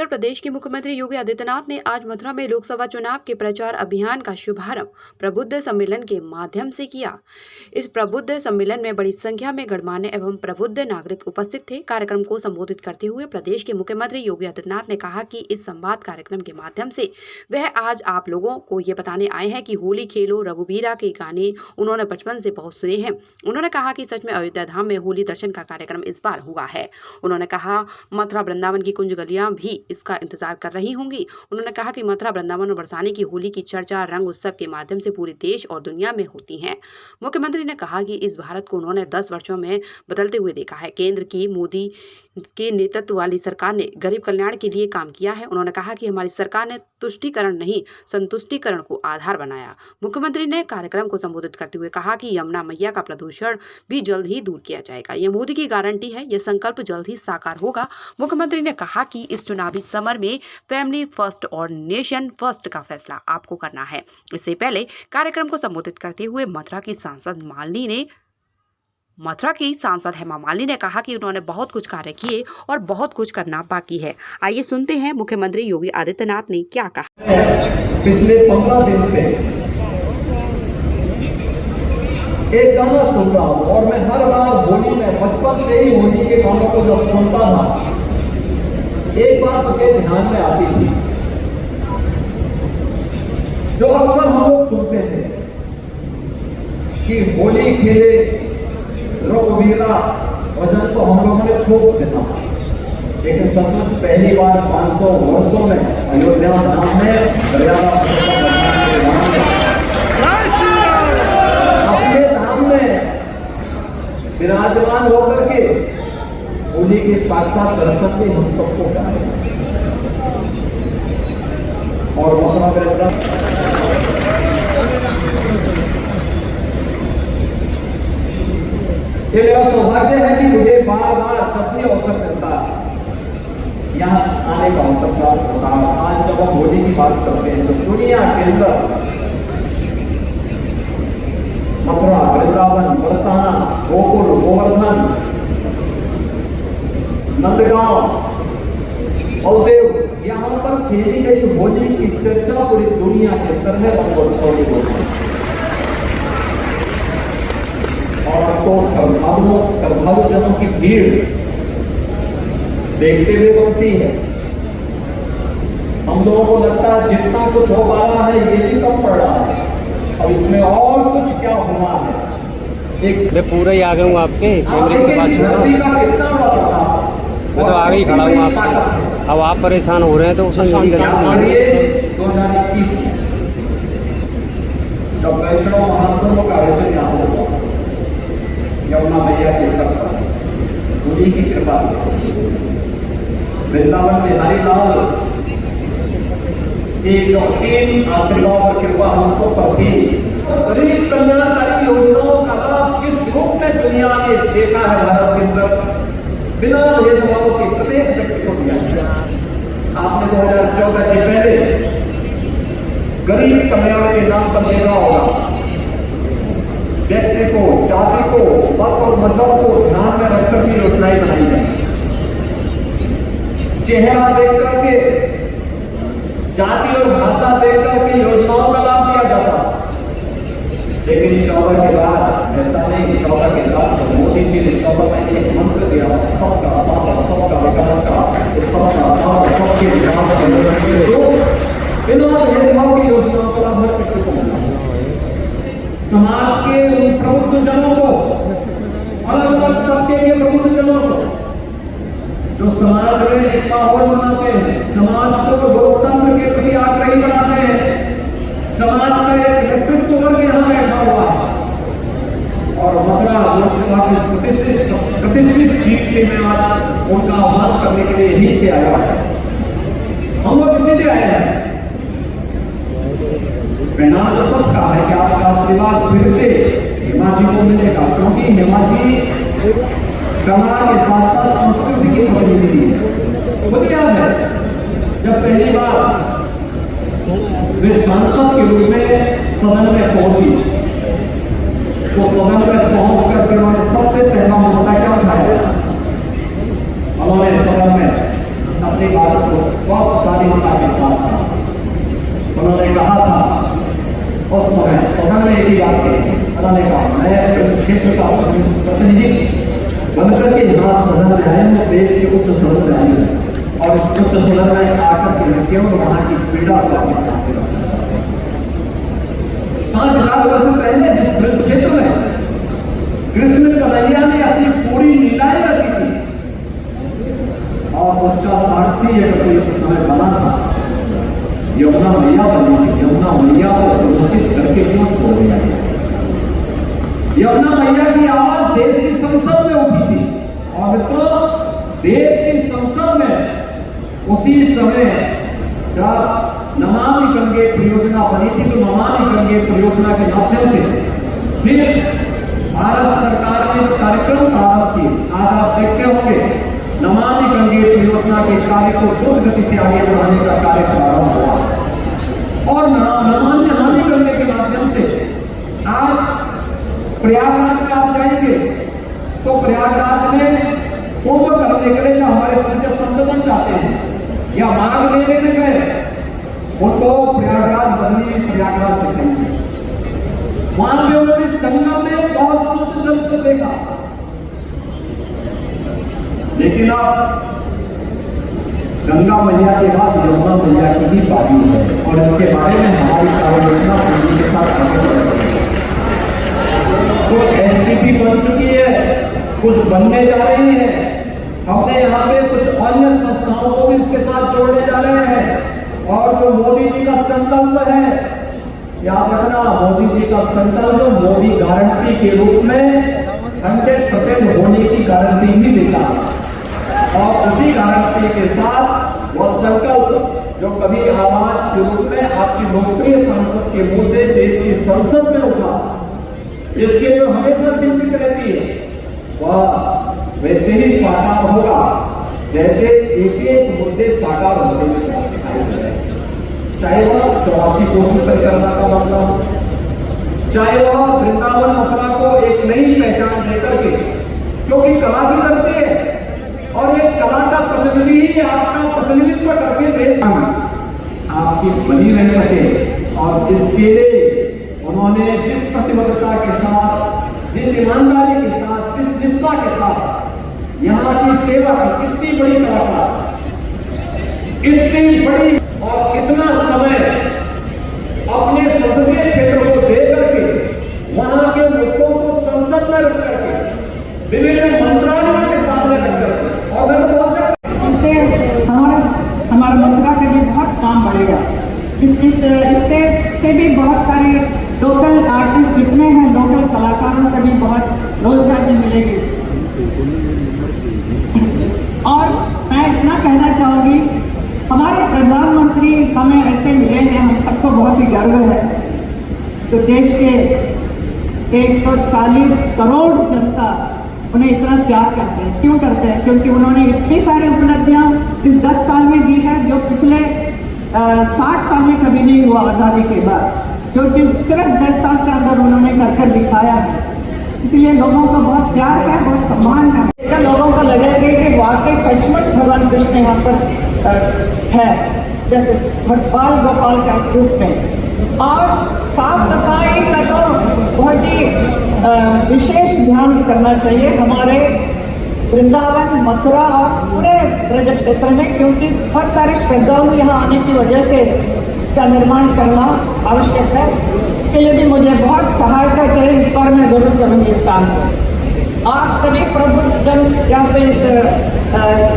उत्तर प्रदेश के मुख्यमंत्री योगी आदित्यनाथ ने आज मथुरा में लोकसभा चुनाव के प्रचार अभियान का शुभारंभ प्रबुद्ध सम्मेलन के माध्यम से किया। इस प्रबुद्ध सम्मेलन में बड़ी संख्या में गणमान्य एवं प्रबुद्ध नागरिक उपस्थित थे। कार्यक्रम को संबोधित करते हुए प्रदेश के मुख्यमंत्री योगी आदित्यनाथ ने कहा कि इस संवाद कार्यक्रम के माध्यम से वह आज आप लोगों को ये बताने आए हैं कि होली खेलो रघुबीरा के गाने उन्होंने बचपन से बहुत सुने हैं। उन्होंने कहा कि सच में अयोध्या धाम में होली दर्शन का कार्यक्रम इस बार हुआ है। उन्होंने कहा मथुरा वृंदावन की कुंज गलियां भी इसका इंतजार कर रही होंगी। उन्होंने कहा कि मथुरा वृंदावन और बरसाने की होली की चर्चा रंग उत्सव के माध्यम से पूरे देश और दुनिया में होती है। मुख्यमंत्री ने कहा कि इस भारत को उन्होंने 10 वर्षों में बदलते हुए देखा है। केंद्र की मोदी के नेतृत्व वाली सरकार ने गरीब कल्याण के लिए काम किया है। उन्होंने कहा कि हमारी सरकार ने तुष्टीकरण नहीं संतुष्टीकरण को आधार बनाया। मुख्यमंत्री ने कार्यक्रम को संबोधित करते हुए कहा कि यमुना मैया का प्रदूषण भी जल्द ही दूर किया जाएगा। यह मोदी की गारंटी है, यह संकल्प जल्द ही साकार होगा। मुख्यमंत्री ने कहा कि इस चुनावी समर में फैमिली फर्स्ट और नेशन फर्स्ट का फैसला आपको करना है। इससे पहले कार्यक्रम को संबोधित करते हुए मथुरा की सांसद हेमा मालिनी ने कहा कि उन्होंने बहुत कुछ कार्य किए और बहुत कुछ करना बाकी है। आइए सुनते हैं मुख्यमंत्री योगी आदित्यनाथ ने क्या कहा। पिछले 15 दिन से एक गाना सुन रहा हूं और मैं हर बार होली में बचपन से ही होली के गानों को जब सुनता था, एक बात मुझे ध्यान में आती थी जो अक्सर हम लोग सुनते थे कि होली खेले रघुबीरा भजन तो हम लोगों ने खूब सुना, लेकिन सचमुच पहली बार 500 वर्षों में अयोध्या धाम में अपने धाम में विराजमान होकर के होली के साक्षात दर्शन भी हम सबको कराए और मथुरा ये मेरा सौभाग्य है कि मुझे बार बार जब भी अवसर मिलता है यहाँ आने का अवसर प्राप्त होता है। आज जब हम होली की बात करते हैं तो दुनिया के अंदर मथुरा वृंदावन बरसाना गोकुल गोवर्धन नंदगांव बलदेव यहाँ पर खेली गई होली की चर्चा पूरी दुनिया के अंदर है। और तो श्रद्धालु जनों की भीड़ देखते हुए बनती है। हम लोगों को लगता है जितना कुछ हो पा रहा है ये भी कम पड़ रहा है, अब इसमें और कुछ क्या होना है। एक मैं पूरा ही आ गया हूँ आपके कैमरे के पास, मैं तो आगे ही खड़ा हूँ आपसे। अब आप परेशान हो रहे हैं तो उसमें 2021 जब वैष्णव महाकुंभ का आयोजन यहाँ होगा यमुना मैया के तट पर उन्हीं की कृपा से वृंदावन में हरिलाल की जो असीम आशीर्वाद और कृपा हम सब पर थी। गरीब कल्याणकारी योजनाओं का लाभ किस रूप में दुनिया ने देखा है भारत के अंदर बिना भेदभाव के प्रत्येक व्यक्ति को दिया। आपने 2014 के पहले गरीब कल्याण के नाम पर देखा होगा, व्यक्ति को जाति को मत और मजहब को ध्यान में रखकर की योजनाएं बनाई जाती। चेहरा देख करके जाति और भाषा देख करके योजनाओं का लाभ दिया जाता, लेकिन 14 के बाद ऐसा नहीं। 14 के बाद तो मोदी जी ने 14 में एक मंत्र दिया, सबका साथ सबका विकास का, सबका साथ सबके विकास का, बिना भेदभाव की योजनाओं का लाभ हर व्यक्ति को मिला। समाज के उन प्रबुद्ध जनों को, अलग अलग तबके के प्रबुद्ध जनों को जो समाज में एक माहौल बनाते हैं, समाज को लोकतंत्र के प्रति आग्रही बनाते हैं, समाज का एक नेतृत्व वर्ग यहाँ बैठा हुआ है। और मथुरा लोकसभा की प्रतिष्ठित सीट से मैं आज उनका आह्वान करने के लिए यहीं से आया है। हम लोग इसीलिए आए हैं, परिणाम तो सबका है कि आपका आशीर्वाद फिर से हेमा जी को मिलेगा, क्योंकि हेमा जी कला के साथ साथ संस्कृति की प्रतिनिधि है। मुझे याद है जब पहली बार वे सांसद के रूप में सदन में पहुंची तो सदन में पहुंच कर उन्होंने सबसे पहला मुद्दा क्या उठाया, उन्होंने सदन में अपनी बात को बहुत स्वाधीनता के साथ था। उन्होंने कहा था उस समय सदन में एक ही बात कही, उन्होंने कहा मैं कुछ क्षेत्र का प्रतिनिधि बनकर के यहाँ सदन में आए हूँ, देश के उच्च सदन में आए हैं और इस उच्च सदन में आकर के केवल वहाँ की पीड़ा को अपने साथ रखना चाहते हैं। 5000 वर्ष पहले जिस क्षेत्र में कृष्ण कन्हैया ने अपनी पूरी लीलाएं रची थी और उसका साक्षी एक समय बना था, यमुना मैया बनी थी। यमुना मैया को प्रदूषित करके क्यों छोड़ दिया गया? यमुना मैया की आवाज देश की संसद में उठी थी और मित्रों देश की संसद में उसी समय जब नमामि गंगे परियोजना बनी थी तो नमामि गंगे परियोजना के माध्यम से फिर भारत सरकार ने कार्यक्रम प्रारंभ किए। आज आप देखते होंगे नमामि गंगे परियोजना के कार्य को द्रुत गति से आगे बढ़ाने का कार्य प्रारंभ हुआ और नमामि गंगे के माध्यम से आज प्रयागराज में आप जाएंगे तो प्रयागराज में कुंभ करने के लिए जो हमारे पूज्य संतजन जाते हैं या मार्ग लेने में गए उनको प्रयागराज बदली प्रयागराज दिखेंगे। वहां पे उन्होंने संगम में बहुत शुद्ध जल को देखा, लेकिन अब गंगा मैया के बाद यमुना मैया की ही बारी है और इसके बारे में हमारी कार्ययोजना पूरी के साथ आगे बढ़ रही है। कुछ एसटीपी बन चुकी है, कुछ बनने जा रही है। हमने यहाँ पे कुछ अन्य संस्थाओं को भी इसके साथ जोड़ने जा रहे हैं और जो मोदी जी का संकल्प है, याद रखना मोदी जी का संकल्प मोदी गारंटी के रूप में 100% होने की गारंटी ही देता है और उसी गारंटी के साथ वह संकल्प जो कभी आवाज के रूप में आपकी लोकप्रिय सांसद के मुंह से देश की संसद में उठा, जिसके जो हमेशा चिंतित रहती है वह वैसे ही साकार होगा जैसे एक मुद्दे साकार होते हुए दिखाई दे रहे हैं। चाहे वह 84 कोसी परिक्रमा का मामला हो, चाहे वह वृंदावन मथुरा को एक नई पहचान देकर के, क्योंकि कला भी करती है और एक कला का प्रतिनिधि ही आपका प्रतिनिधित्व करके देश आपकी बनी रह सके और इसके लिए उन्होंने जिस प्रतिबद्धता के साथ, जिस ईमानदारी के साथ, जिस निष्ठा के साथ यहाँ की सेवा की, इतनी बड़ी कलाकार, इतनी बड़ी और इतना समय अपने संसदीय क्षेत्र को दे करके वहां के मुद्दों को संसद में रख करके विभिन्न मंत्रालयों के सामने रख करके और मैं तो बहुत हमारा मथुरा का भी बहुत काम बढ़ेगा। इससे भी बहुत सारे लोकल आर्टिस्ट जितने हैं, लोकल कलाकारों को भी बहुत रोजगार भी मिलेगी। और मैं इतना कहना चाहूँगी, हमारे प्रधानमंत्री हमें ऐसे मिले हैं, हम सबको बहुत ही गर्व है। तो देश के 140 करोड़ जनता उन्हें इतना प्यार करते हैं। क्यों करते हैं? क्योंकि उन्होंने इतनी सारी उपलब्धियां इस 10 साल में दी है जो पिछले 60 साल में कभी नहीं हुआ आज़ादी के बाद, जो चीज़ सिर्फ 10 साल के अंदर उन्होंने कर दिखाया है। इसलिए लोगों को बहुत प्यार है, बहुत सम्मान है। लोगों को लगेगा कि वाकई सचमुच भगवान कृष्ण यहाँ पर है, जैसे भगवान गोपाल का रूप में। और साफ सफाई का तो बहुत ही विशेष ध्यान करना चाहिए हमारे वृंदावन, मथुरा और पूरे ब्रज क्षेत्र में, क्योंकि बहुत सारे श्रद्धालु यहाँ आने की वजह से इसका निर्माण करना आवश्यक है। इसके लिए भी मुझे बहुत सहायता चाहिए, इस पर मैं जरूर करूँगी इस काम को। आप सभी प्रभु जन यहाँ पे इस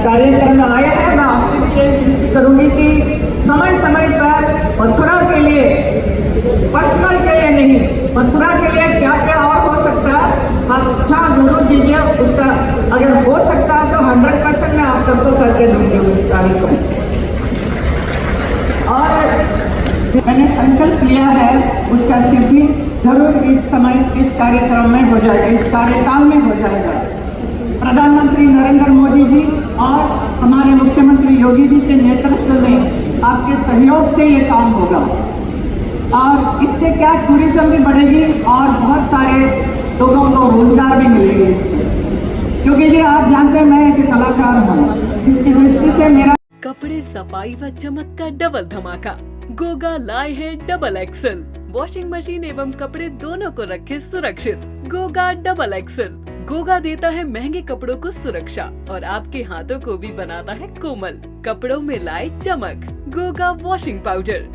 कार्यक्रम में आए हैं, मैं आपसे भी यही विनती करूँगी कि समय समय पर मथुरा के लिए, पर्सनल के लिए नहीं, मथुरा के लिए क्या क्या और हो सकता है आप सुझाव जरूर दीजिए। उसका अगर हो सकता है तो 100% मैं आप सबको करके दूँगी उस कार्यक्रम। और मैंने संकल्प लिया है उसका सिद्धि जरूर इस कार्यक्रम में हो जाएगा, इस कार्यकाल में हो जाएगा। प्रधानमंत्री नरेंद्र मोदी जी और हमारे मुख्यमंत्री योगी जी के नेतृत्व में आपके सहयोग से ये काम होगा और इससे क्या टूरिज्म भी बढ़ेगी और बहुत सारे लोगों को रोजगार भी मिलेगी इससे। क्योंकि ये आप जानते हैं मैं एक कलाकार हूँ, इसकी दृष्टि से मेरा कपड़े सफाई व चमक का डबल धमाका। गोगा लाए है डबल एक्सल। वॉशिंग मशीन एवं कपड़े दोनों को रखे सुरक्षित। Goga double axle. गोगा देता है महंगे कपड़ों को सुरक्षा और आपके हाथों को भी बनाता है कोमल। कपड़ों में लाए चमक। Goga washing powder.